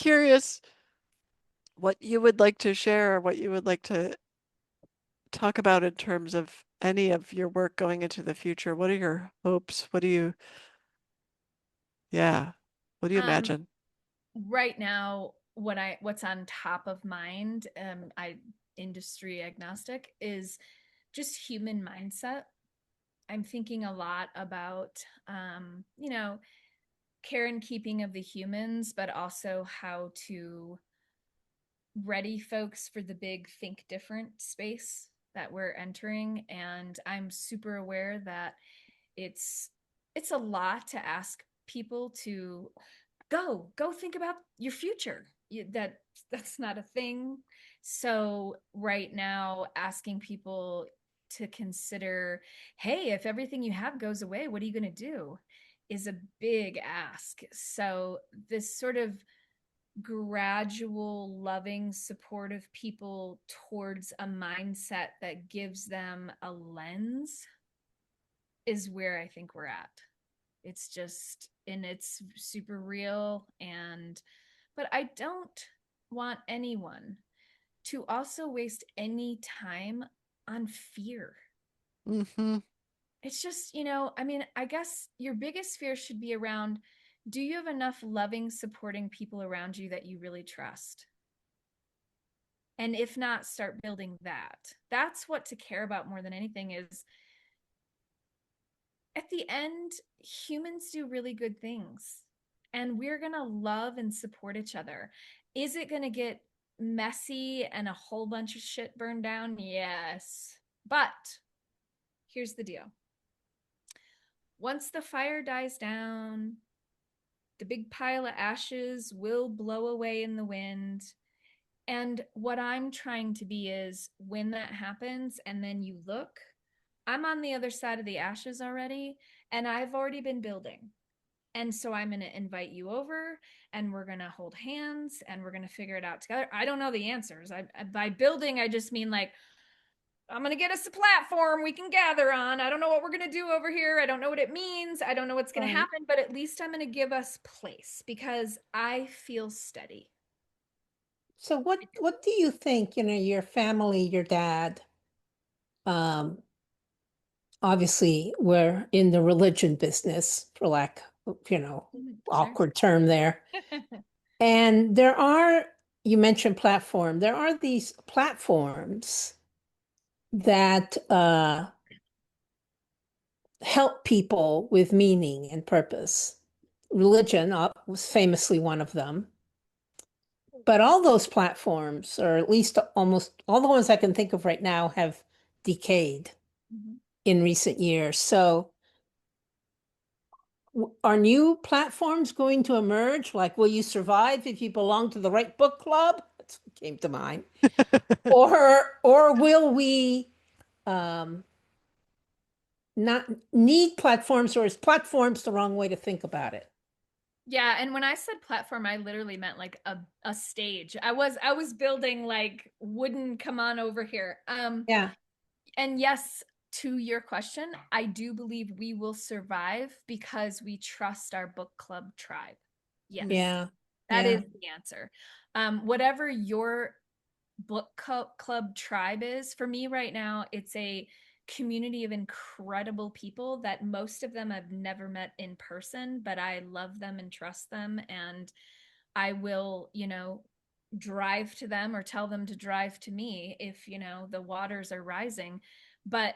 curious what you would like to share, or what you would like to talk about in terms of any of your work going into the future. What are your hopes? Yeah, what do you Um, imagine? right now, what's on top of mind, I industry agnostic, is just human mindset. I'm thinking a lot about, care and keeping of the humans, but also how to ready folks for the big think different space that we're entering. And I'm super aware that it's it's a lot to ask people to go think about your future. That's not a thing. So right now, asking people to consider, hey, if everything you have goes away, what are you going to do, is a big ask. So this sort of gradual, loving, supportive people towards a mindset that gives them a lens is where I think we're at. It's just, and it's super real. And, but I don't want anyone to also waste any time on fear. Hmm. It's just, I mean, I guess your biggest fear should be around, do you have enough loving, supporting people around you that you really trust? And if not, start building that. That's what to care about more than anything is, at the end, humans do really good things, and we're going to love and support each other. Is it going to get messy and a whole bunch of shit burned down? Yes. But here's the deal: once the fire dies down, the big pile of ashes will blow away in the wind. And what I'm trying to be is, when that happens and then you look, I'm on the other side of the ashes already, and I've already been building. And so I'm going to invite you over, and we're going to hold hands, and we're going to figure it out together. I don't know the answers. By building, I just mean like, I'm going to get us a platform we can gather on. I don't know what we're going to do over here. I don't know what it means. I don't know what's going to Right. happen, but at least I'm going to give us place because I feel steady. So what do you think, your family, your dad, um, obviously we're in the religion business, for lack of, Sure. awkward term there. And you mentioned platform, there are these platforms that help people with meaning and purpose. Religion was famously one of them. But all those platforms, or at least almost all the ones I can think of right now, have decayed Mhm. in recent years. So, are new platforms going to emerge? Like, will you survive if you belong to the right book club? That's what came to mind. Or will we um, not need platforms, or is platforms the wrong way to think about it? Yeah, and when I said platform, I literally meant like a stage. I was building like wooden, come on over here. Yeah, And yes, to your question, I do believe we will survive because we trust our book club tribe. Yes, yeah, that is yeah. the answer. Whatever your book club tribe is, for me right now, it's a community of incredible people that most of them I've never met in person, but I love them and trust them. And I will, drive to them or tell them to drive to me if, the waters are rising. But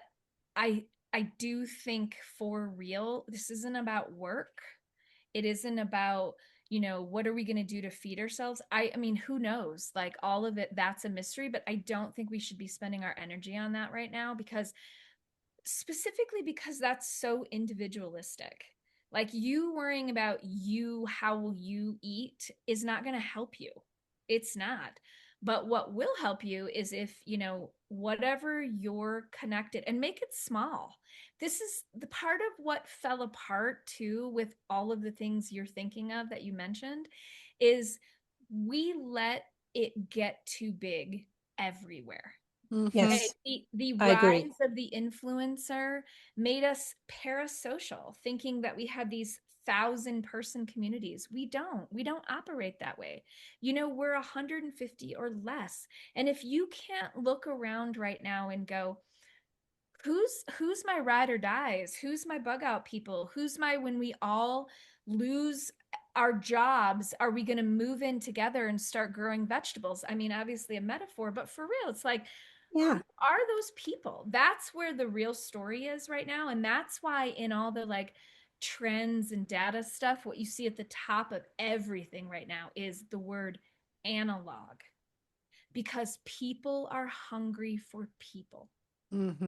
I I do think, for real, this isn't about work. It isn't about, what are we going to do to feed ourselves? I mean, who knows? Like, all of it, that's a mystery, but I don't think we should be spending our energy on that right now, because specifically because that's so individualistic. Like, you worrying about you, how will you eat, is not going to help you. It's not. But what will help you is if, whatever you're connected, and make it small. This is the part of what fell apart too with all of the things you're thinking of that you mentioned, is we let it get too big everywhere. Hmm. Okay, the I agree. rise of the influencer made us parasocial, thinking that we had these 1,000-person communities. We don't operate that way. We're 150 or less. And if you can't look around right now and go, who's my ride or dies, who's my bug out people, who's my, when we all lose our jobs, are we going to move in together and start growing vegetables? I mean, obviously a metaphor, but for real, it's like, who Yeah. are those people? That's where the real story is right now. And that's why in all the like trends and data stuff, what you see at the top of everything right now is the word analog, because people are hungry for people. Mhm.